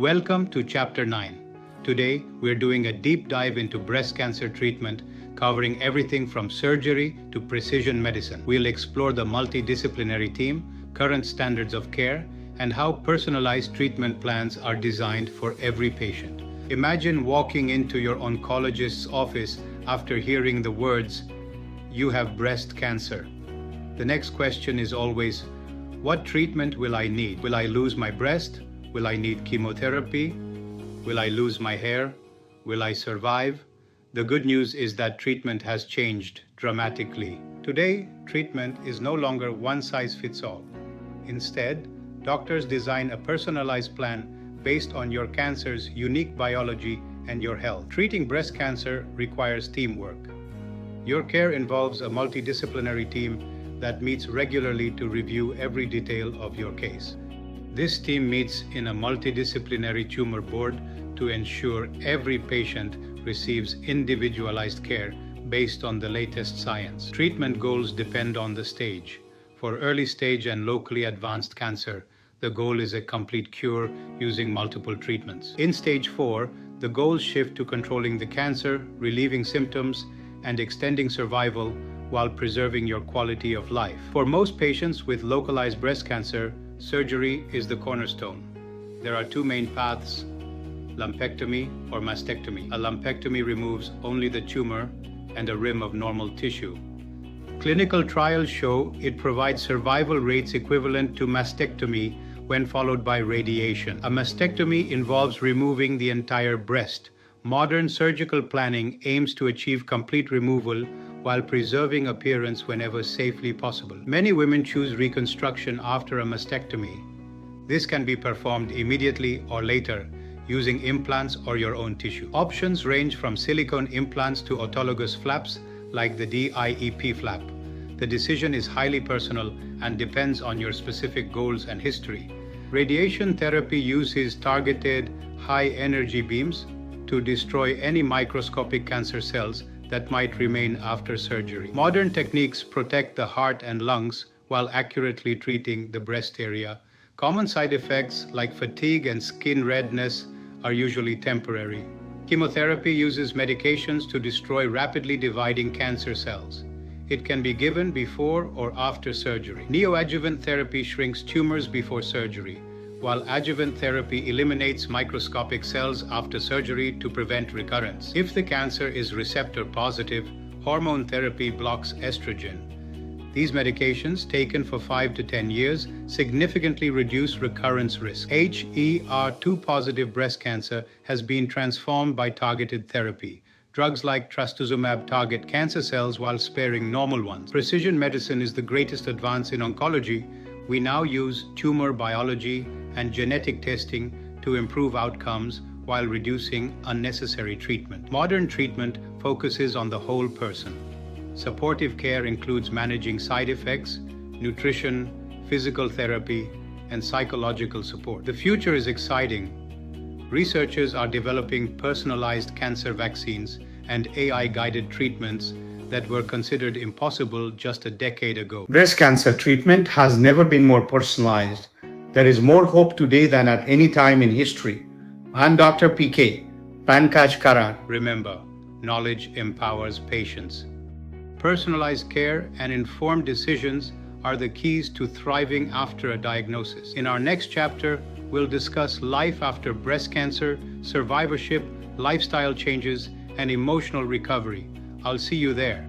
Welcome to Chapter 9. Today, we're doing a deep dive into breast cancer treatment, covering everything from surgery to precision medicine. We'll explore the multidisciplinary team, current standards of care, and how personalized treatment plans are designed for every patient. Imagine walking into your oncologist's office after hearing the words, "You have breast cancer." The next question is always, what treatment will I need? Will I lose my breast? Will I need chemotherapy? Will I lose my hair? Will I survive? The good news is that treatment has changed dramatically. Today, treatment is no longer one size fits all. Instead, doctors design a personalized plan based on your cancer's unique biology and your health. Treating breast cancer requires teamwork. Your care involves a multidisciplinary team that meets regularly to review every detail of your case. This team meets in a multidisciplinary tumor board to ensure every patient receives individualized care based on the latest science. Treatment goals depend on the stage. For early stage and locally advanced cancer, the goal is a complete cure using multiple treatments. In stage 4, the goals shift to controlling the cancer, relieving symptoms, and extending survival while preserving your quality of life. For most patients with localized breast cancer, surgery is the cornerstone. There are two main paths: lumpectomy or mastectomy. A lumpectomy removes only the tumor and a rim of normal tissue. Clinical trials show it provides survival rates equivalent to mastectomy when followed by radiation. A mastectomy involves removing the entire breast. Modern surgical planning aims to achieve complete removal while preserving appearance whenever safely possible. Many women choose reconstruction after a mastectomy. This can be performed immediately or later, using implants or your own tissue. Options range from silicone implants to autologous flaps like the DIEP flap. The decision is highly personal and depends on your specific goals and history. Radiation therapy uses targeted high-energy beams to destroy any microscopic cancer cells that might remain after surgery. Modern techniques protect the heart and lungs while accurately treating the breast area. Common side effects like fatigue and skin redness are usually temporary. Chemotherapy uses medications to destroy rapidly dividing cancer cells. It can be given before or after surgery. Neoadjuvant therapy shrinks tumors before surgery, while adjuvant therapy eliminates microscopic cells after surgery to prevent recurrence. If the cancer is receptor positive, hormone therapy blocks estrogen. These medications, taken for 5 to 10 years, significantly reduce recurrence risk. HER2 positive breast cancer has been transformed by targeted therapy. Drugs like trastuzumab target cancer cells while sparing normal ones. Precision medicine is the greatest advance in oncology. We now use tumor biology and genetic testing to improve outcomes while reducing unnecessary treatment. Modern treatment focuses on the whole person. Supportive care includes managing side effects, nutrition, physical therapy, and psychological support. The future is exciting. Researchers are developing personalized cancer vaccines and AI-guided treatments that were considered impossible just a decade ago. Breast cancer treatment has never been more personalized. There is more hope today than at any time in history. I'm Dr. PK Pankaj Karan. Remember, knowledge empowers patients. Personalized care and informed decisions are the keys to thriving after a diagnosis. In our next chapter, we'll discuss life after breast cancer, survivorship, lifestyle changes, and emotional recovery. I'll see you there.